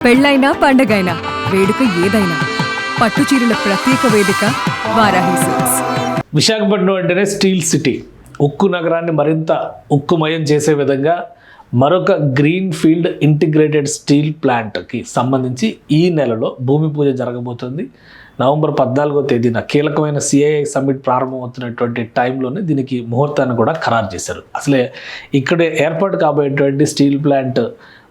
పెళ్ళైనా పండగైనా వేడుక ఏదైనా పట్టు చీరల ప్రత్యేక వేదిక వారాహి సిల్క్స్. విశాఖపట్నం అంటేనే స్టీల్ సిటీ. ఉక్కు నగరాన్ని మరింత ఉక్కుమయం చేసే విధంగా మరొక గ్రీన్ ఫీల్డ్ ఇంటిగ్రేటెడ్ స్టీల్ ప్లాంట్కి సంబంధించి ఈ నెలలో భూమి పూజ జరగబోతుంది. నవంబర్ 14వ తేదీన కీలకమైన సిఐఐ సమ్మిట్ ప్రారంభమవుతున్నటువంటి టైంలోనే దీనికి ముహూర్తాన్ని కూడా ఖరారు చేశారు. అసలే ఇక్కడ ఏర్పాటు కాబోయేటువంటి స్టీల్ ప్లాంట్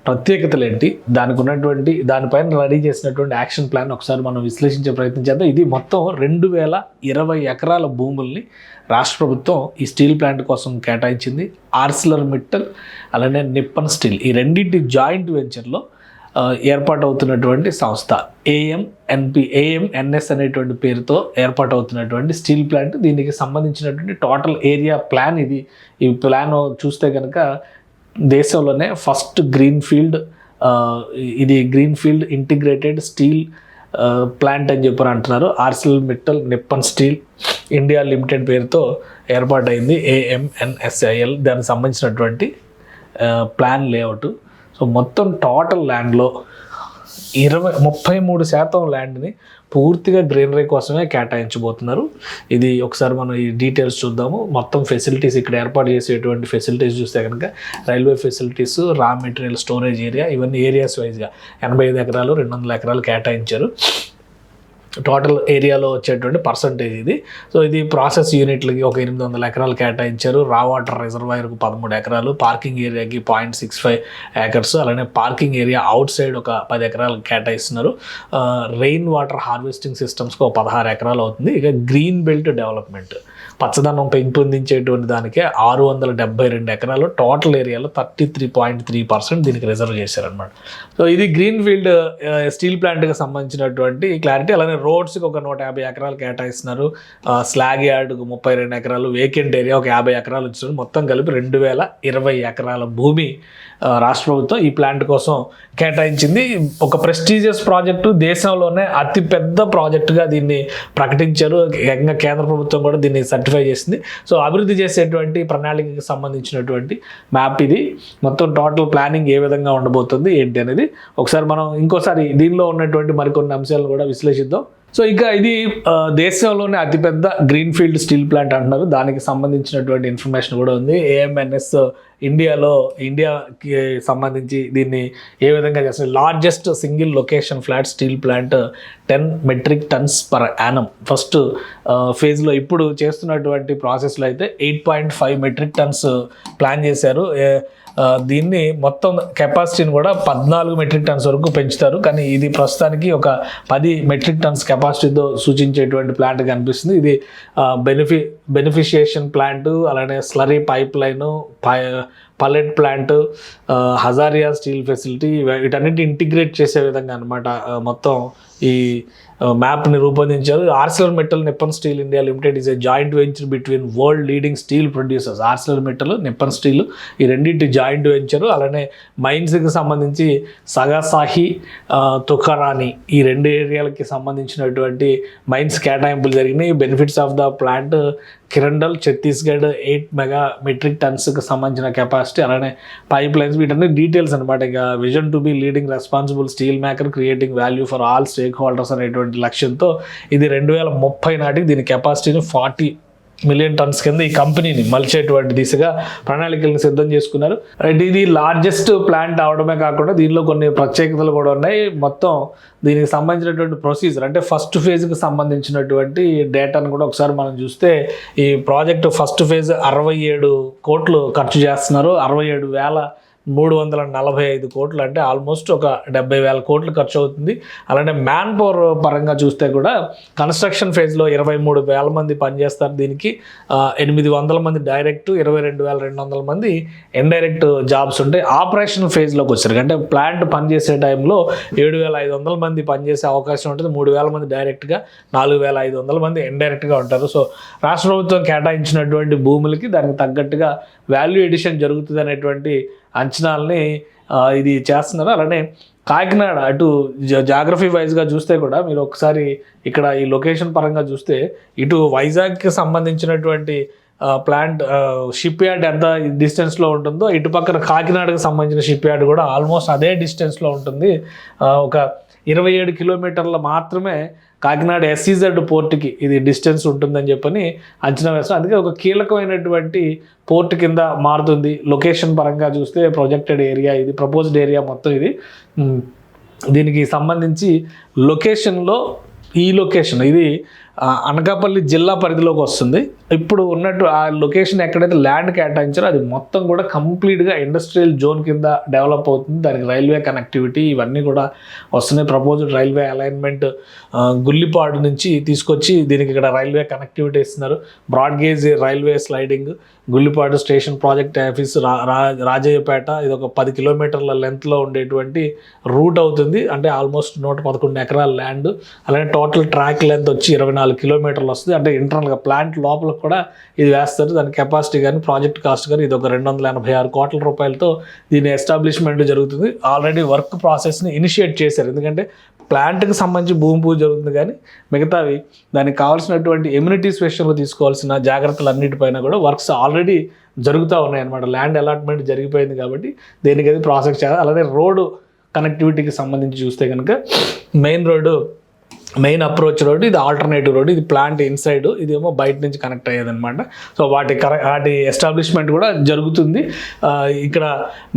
ప్రత్యేకతలు ఏంటి, దానికి ఉన్నటువంటి దానిపైన రెడీ చేసినటువంటి యాక్షన్ ప్లాన్ ఒకసారి మనం విశ్లేషించే ప్రయత్నం చేద్దాం. ఇది మొత్తం 2020 ఎకరాల భూముల్ని రాష్ట్ర ప్రభుత్వం ఈ స్టీల్ ప్లాంట్ కోసం కేటాయించింది. ఆర్సిలర్ మిట్టల్ అలానే నిప్పన్ స్టీల్ ఈ రెండింటి జాయింట్ వెంచర్లో ఏర్పాటవుతున్నటువంటి సంస్థ ఏఎంఎన్ఎస్ అనేటువంటి పేరుతో ఏర్పాటవుతున్నటువంటి స్టీల్ ప్లాంట్. దీనికి సంబంధించినటువంటి టోటల్ ఏరియా ప్లాన్ ఇది. ఈ ప్లాన్ చూస్తే కనుక దేశంలోనే ఫస్ట్ ఇది green field integrated steel plant అని చెప్పని అంటున్నారు. Arcelor Mittal Nippon Steel India limited పేరుతో ఏర్పాటైంది ఏఎంఎన్ఎస్ఐఎల్. దానికి సంబంధించినటువంటి ప్లాన్ లేఅవుట్. సో మొత్తం టోటల్ ల్యాండ్లో 33% ల్యాండ్ని పూర్తిగా గ్రీనరీ కోసమే కేటాయించబోతున్నారు. ఇది ఒకసారి మనం ఈ డీటెయిల్స్ చూద్దాము. మొత్తం ఫెసిలిటీస్ ఇక్కడ ఏర్పాటు చేసేటువంటి ఫెసిలిటీస్ చూస్తే కనుక railway facilities, raw material storage area, ఇవన్నీ ఏరియాస్ వైజ్గా 85 ఎకరాలు 200 ఎకరాలు కేటాయించారు. టోటల్ ఏరియాలో వచ్చేటువంటి పర్సంటేజ్ ఇది. సో ఇది ప్రాసెస్ యూనిట్లకి ఒక 800 ఎకరాలు కేటాయించారు. రా వాటర్ రిజర్వాయర్కు 13 ఎకరాలు, పార్కింగ్ ఏరియాకి 0.65 ఏకర్స్, అలానే పార్కింగ్ ఏరియా అవుట్ సైడ్ ఒక 10 ఎకరాలు కేటాయిస్తున్నారు. రెయిన్ వాటర్ హార్వెస్టింగ్ సిస్టమ్స్కి ఒక 16 ఎకరాలు అవుతుంది. ఇక గ్రీన్ బెల్ట్ డెవలప్మెంట్ పచ్చదనం పెంపొందించేటువంటి దానికే 672 ఎకరాలు, టోటల్ ఏరియాలో 33.3% దీనికి రిజర్వ్ చేశారనమాట. సో ఇది గ్రీన్ ఫీల్డ్ స్టీల్ ప్లాంట్కి సంబంధించినటువంటి క్లారిటీ. అలానే రోడ్స్కి ఒక 150 ఎకరాలు కేటాయిస్తున్నారు. స్లాగ్ యార్డ్కు 32 ఎకరాలు, వేకెంట్ ఏరియా ఒక 50 ఎకరాలు ఇచ్చారు. మొత్తం కలిపి 2020 ఎకరాల భూమి రాష్ట్ర ప్రభుత్వం ఈ ప్లాంట్ కోసం కేటాయించింది. ఒక ప్రెస్టీజియస్ ప్రాజెక్టు, దేశంలోనే అతిపెద్ద ప్రాజెక్టుగా దీన్ని ప్రకటించారు. ఏకంగా కేంద్ర ప్రభుత్వం కూడా దీన్ని సర్టిఫై చేసింది. సో అభివృద్ధి చేసేటువంటి ప్రణాళికకి సంబంధించినటువంటి మ్యాప్ ఇది. మొత్తం టోటల్ ప్లానింగ్ ఏ విధంగా ఉండబోతుంది ఏంటి అనేది ఒకసారి మనం ఇంకోసారి దీనిలో ఉన్నటువంటి మరికొన్ని అంశాలను కూడా విశ్లేషిద్దాం. సో ఇక ఇది దేశంలోనే అతిపెద్ద గ్రీన్ ఫీల్డ్ స్టీల్ ప్లాంట్ అంటున్నారు. దానికి సంబంధించినటువంటి ఇన్ఫర్మేషన్ కూడా ఉంది. ఏఎంఎన్ఎస్ ఇండియాకి సంబంధించి దీన్ని ఏ విధంగా చేస్తారు, largest single location flat steel plant 10 metric turns per annum. First ఫేజ్లో ఇప్పుడు చేస్తున్నటువంటి ప్రాసెస్లో అయితే 8.5 మెట్రిక్ టన్స్ ప్లాన్ చేశారు. దీన్ని మొత్తం కెపాసిటీని కూడా 14 మెట్రిక్ టన్స్ వరకు పెంచుతారు. కానీ ఇది ప్రస్తుతానికి ఒక 10 మెట్రిక్ టన్స్ కెపాసిటీతో సూచించేటువంటి ప్లాంట్ కనిపిస్తుంది. ఇది బెనిఫిషియేషన్ ప్లాంట్, అలానే slurry pipeline, pellet plant, Hazira steel facility, వీటన్నిటి ఇంటిగ్రేట్ చేసే విధంగా అనమాట మొత్తం ఈ మ్యాప్ని రూపొందించారు. Arcelor Mittal Nippon Steel India limited is a joint venture between world leading steel producers. Arcelor Mittal, Nippon Steel ఈ రెండింటి జాయింట్ వెంచరు. అలానే మైన్స్కి సంబంధించి సగాసాహి, తుఖరాని ఈ 2 ఏరియాలకి సంబంధించినటువంటి మైన్స్ కేటాయింపులు జరిగినాయి. Benefits of the plant Kirandul, Chhattisgarh 8 mega metric టన్స్కి సంబంధించిన కెపాసిటీ, అలానే పైప్ లైన్స్, వీటన్ని డీటెయిల్స్ అనమాట. ఇక vision to be leading responsible steel maker creating value for all stakeholders అనేటువంటి లక్ష్యంతో ఇది 2030 నాటికి దీని కెపాసిటీని 40 మిలియన్ టన్స్ కింద ఈ కంపెనీని మలిచేటువంటి దిశగా ప్రణాళికలను సిద్ధం చేసుకున్నారు. అండ్ ఇది లార్జెస్ట్ ప్లాంట్ అవడమే కాకుండా దీనిలో కొన్ని ప్రత్యేకతలు కూడా ఉన్నాయి. మొత్తం దీనికి సంబంధించినటువంటి ప్రొసీజర్ అంటే ఫస్ట్ ఫేజ్కి సంబంధించినటువంటి డేటాను కూడా ఒకసారి మనం చూస్తే ఈ ప్రాజెక్టు ఫస్ట్ ఫేజ్ 67 కోట్లు ఖర్చు చేస్తున్నారు. 67,345 కోట్లు అంటే ఆల్మోస్ట్ ఒక 70,000 కోట్లు ఖర్చు అవుతుంది. అలానే మ్యాన్ పవర్ పరంగా చూస్తే కూడా కన్స్ట్రక్షన్ ఫేజ్లో 23,000 మంది పనిచేస్తారు. దీనికి 800 మంది డైరెక్ట్, 22,200 మంది ఇండైరెక్ట్ జాబ్స్ ఉంటాయి. ఆపరేషన్ ఫేజ్లోకి వచ్చారు అంటే ప్లాంట్ పనిచేసే టైంలో 7,500 మంది పనిచేసే అవకాశం ఉంటుంది. 3,000 మంది డైరెక్ట్గా, 4,500 మంది ఇండైరెక్ట్గా ఉంటారు. సో రాష్ట్ర ప్రభుత్వం కేటాయించినటువంటి భూములకి దానికి తగ్గట్టుగా వాల్యూ ఎడిషన్ జరుగుతుంది అనేటువంటి అంచనాలని ఇది చేస్తున్నారు. అలానే కాకినాడ అటు జాగ్రఫీ వైజ్గా చూస్తే కూడా మీరు ఒకసారి ఇక్కడ ఈ లొకేషన్ పరంగా చూస్తే ఇటు వైజాగ్కి సంబంధించినటువంటి ప్లాంట్ షిప్ యార్డ్ ఎంత డిస్టెన్స్లో ఉంటుందో ఇటు పక్కన కాకినాడకు సంబంధించిన షిప్ యార్డ్ కూడా ఆల్మోస్ట్ అదే డిస్టెన్స్లో ఉంటుంది. ఒక 27 కిలోమీటర్ల మాత్రమే కాకినాడ SEZ పోర్ట్కి ఇది డిస్టెన్స్ ఉంటుందని చెప్పని అంచనా వేస్తాం. అందుకే ఒక కీలకమైనటువంటి పోర్ట్ కింద మారుతుంది. లొకేషన్ పరంగా చూస్తే ప్రొజెక్టెడ్ ఏరియా ఇది, ప్రపోజ్డ్ ఏరియా మొత్తం ఇది. దీనికి సంబంధించి లొకేషన్లో ఈ లొకేషన్ ఇది అనకాపల్లి జిల్లా పరిధిలోకి వస్తుంది. ఇప్పుడు ఉన్నట్టు ఆ లొకేషన్ ఎక్కడైతే ల్యాండ్ కేటాయించారో అది మొత్తం కూడా కంప్లీట్గా ఇండస్ట్రియల్ జోన్ కింద డెవలప్ అవుతుంది. దానికి రైల్వే కనెక్టివిటీ ఇవన్నీ కూడా వస్తున్నాయి. ప్రపోజ్డ్ రైల్వే అలైన్మెంట్ గుల్లిపాడు నుంచి తీసుకొచ్చి దీనికి ఇక్కడ రైల్వే కనెక్టివిటీ ఇస్తున్నారు. Broad gauge railway siding, Gullipadu station project office, Rajayyapeta, ఇది ఒక 10 కిలోమీటర్ల లెంత్లో ఉండేటువంటి రూట్ అవుతుంది. అంటే ఆల్మోస్ట్ 111 ఎకరాల ల్యాండ్. అలాగే టోటల్ ట్రాక్ లెంత్ వచ్చి 24 కిలోమీటర్లు వస్తుంది. అంటే ఇంటర్నల్గా ప్లాంట్ లోపల కూడా ఇది వేస్తారు. దాని కెపాసిటీ కానీ ప్రాజెక్ట్ కాస్ట్ కానీ ఇది ఒక 286 కోట్ల రూపాయలతో దీని ఎస్టాబ్లిష్మెంట్ జరుగుతుంది. ఆల్రెడీ వర్క్ ప్రాసెస్ని ఇనిషియేట్ చేశారు. ఎందుకంటే ప్లాంట్కి సంబంధించి భూమి పూజ జరుగుతుంది, కానీ మిగతావి దానికి కావాల్సినటువంటి ఎమ్యూనిటీస్ విషయంలో తీసుకోవాల్సిన జాగ్రత్తలు అన్నిటిపైన కూడా వర్క్స్ ఆల్రెడీ జరుగుతూ ఉన్నాయన్నమాట. ల్యాండ్ అలాట్మెంట్ జరిగిపోయింది కాబట్టి దేనికి అది ప్రాసెస్ చేయాలి. అలానే రోడ్డు కనెక్టివిటీకి సంబంధించి చూస్తే కనుక మెయిన్ అప్రోచ్ రోడ్, ఇది ఆల్టర్నేటివ్ రోడ్, ఇది ప్లాంట్ ఇన్సైడ్, ఇదేమో బయట నుంచి కనెక్ట్ అయ్యేదన్నమాట. సో వాటి ఎస్టాబ్లిష్మెంట్ కూడా జరుగుతుంది. ఇక్కడ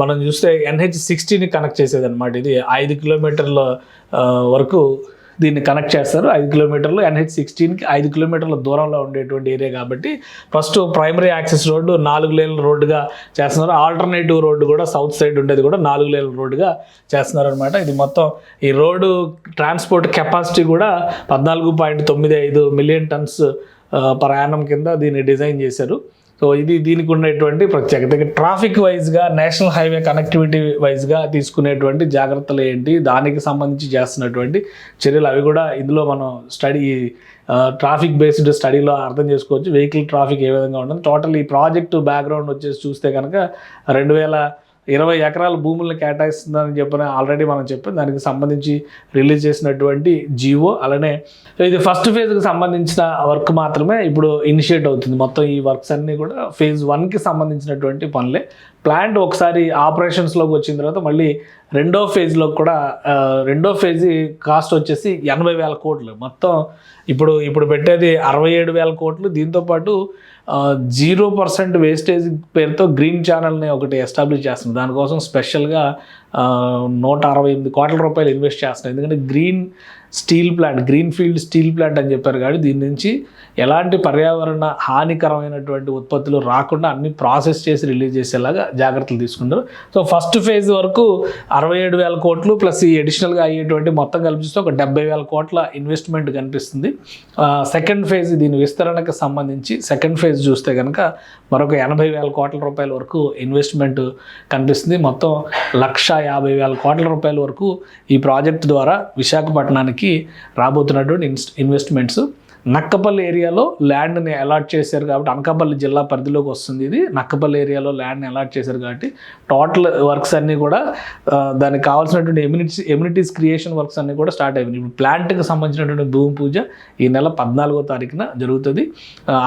మనం చూస్తే NH60ని కనెక్ట్ చేసేదన్నమాట. ఇది 5 కిలోమీటర్ల వరకు దీన్ని కనెక్ట్ చేస్తారు. 5 కిలోమీటర్లు NH60కి 5 కిలోమీటర్ల దూరంలో ఉండేటువంటి ఏరియా కాబట్టి ఫస్ట్ ప్రైమరీ యాక్సెస్ రోడ్డు 4 లేన్ల రోడ్డుగా చేస్తున్నారు. ఆల్టర్నేటివ్ రోడ్డు కూడా సౌత్ సైడ్ ఉండేది కూడా 4 లేన్ల రోడ్డుగా చేస్తున్నారు అనమాట. ఇది మొత్తం ఈ రోడ్డు ట్రాన్స్పోర్ట్ కెపాసిటీ కూడా 14.95 మిలియన్ టన్స్ పర్ యానం కింద దీన్ని డిజైన్ చేశారు. సో ఇది దీనికి ఉండేటువంటి ప్రత్యేకత. ట్రాఫిక్ వైజ్గా, నేషనల్ హైవే కనెక్టివిటీ వైజ్గా తీసుకునేటువంటి జాగ్రత్తలు ఏంటి, దానికి సంబంధించి చేస్తున్నటువంటి చర్యలు అవి కూడా ఇందులో మనం ట్రాఫిక్ బేస్డ్ స్టడీలో అర్థం చేసుకోవచ్చు. వెహికల్ ట్రాఫిక్ ఏ విధంగా ఉంటుంది. టోటల్ ఈ ప్రాజెక్టు బ్యాక్గ్రౌండ్ వచ్చేసి చూస్తే కనుక 2020 ఎకరాల భూములను కేటాయిస్తుందని చెప్పిన ఆల్రెడీ మనం చెప్పాం. దానికి సంబంధించి రిలీజ్ చేసినటువంటి జియో. అలానే ఇది ఫస్ట్ ఫేజ్కి సంబంధించిన వర్క్ మాత్రమే ఇప్పుడు ఇనిషియేట్ అవుతుంది. మొత్తం ఈ వర్క్స్ అన్నీ కూడా ఫేజ్ 1కి సంబంధించినటువంటి పనులే. ప్లాంట్ ఒకసారి ఆపరేషన్స్లోకి వచ్చిన తర్వాత మళ్ళీ రెండో ఫేజ్ కాస్ట్ వచ్చేసి 80,000 కోట్లు. మొత్తం ఇప్పుడు పెట్టేది 67,000 కోట్లు. దీంతోపాటు 0% వేస్టేజ్ పేరుతో గ్రీన్ ఛానల్ని ఒకటి ఎస్టాబ్లిష్ చేస్తుంది. దానికోసం స్పెషల్గా 168 కోట్ల రూపాయలు ఇన్వెస్ట్ చేస్తున్నారు. ఎందుకంటే గ్రీన్ ఫీల్డ్ స్టీల్ ప్లాంట్ అని చెప్పారు కాబట్టి దీని నుంచి ఎలాంటి పర్యావరణ హానికరమైనటువంటి ఉత్పత్తులు రాకుండా అన్ని ప్రాసెస్ చేసి రిలీజ్ చేసేలాగా జాగ్రత్తలు తీసుకుంటారు. సో ఫస్ట్ ఫేజ్ వరకు 67,000 కోట్లు ప్లస్ ఈ అడిషనల్గా అయ్యేటువంటి మొత్తం కల్పిస్తే ఒక 70,000 కోట్ల ఇన్వెస్ట్మెంట్ కనిపిస్తుంది. సెకండ్ ఫేజ్ దీని విస్తరణకు సంబంధించి సెకండ్ ఫేజ్ చూస్తే కనుక మరొక 80,000 కోట్ల రూపాయల వరకు ఇన్వెస్ట్మెంట్ కనిపిస్తుంది. మొత్తం 150,000 కోట్ల రూపాయల వరకు ఈ ప్రాజెక్ట్ ద్వారా విశాఖపట్నానికి రాబోతున్నటువంటి ఇన్వెస్ట్మెంట్స్. నక్కపల్లి ఏరియాలో ల్యాండ్ని అలాట్ చేశారు కాబట్టి అనకాపల్లి జిల్లా పరిధిలోకి వస్తుంది. ఇది నక్కపల్లి ఏరియాలో ల్యాండ్ని అలాట్ చేశారు కాబట్టి టోటల్ వర్క్స్ అన్నీ కూడా దానికి కావాల్సినటువంటి ఎమ్యూనిటీస్ క్రియేషన్ వర్క్స్ అన్నీ కూడా స్టార్ట్ అయిపోయింది. ఇప్పుడు ప్లాంట్కి సంబంధించినటువంటి భూమి పూజ ఈ నెల 14వ తారీఖున జరుగుతుంది.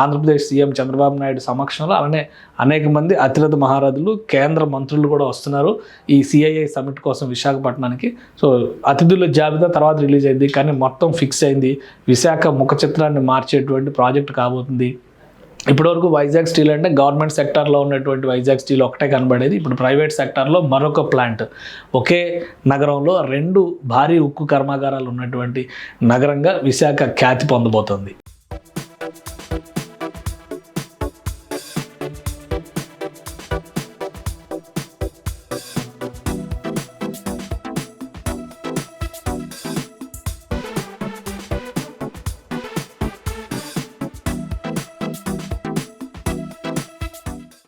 ఆంధ్రప్రదేశ్ సీఎం చంద్రబాబు నాయుడు సమక్షంలో అలానే అనేక మంది అతిరథ మహారథులు, కేంద్ర మంత్రులు కూడా వస్తున్నారు ఈ CII సమిట్ కోసం విశాఖపట్నానికి. సో అతిథుల జాబితా తర్వాత రిలీజ్ అయింది, కానీ మొత్తం ఫిక్స్ అయింది. విశాఖ ముఖ చిత్రాన్ని మార్చేటువంటి ప్రాజెక్ట్ కాబోతుంది. ఇప్పటివరకు వైజాగ్ స్టీల్ అంటే గవర్నమెంట్ సెక్టార్లో ఉన్నటువంటి వైజాగ్ స్టీల్ ఒకటే కనబడేది. ఇప్పుడు ప్రైవేట్ సెక్టార్లో మరొక ప్లాంట్, ఒకే నగరంలో 2 భారీ ఉక్కు కర్మాగారాలు ఉన్నటువంటి నగరంగా విశాఖ ఖ్యాతి పొందబోతోంది.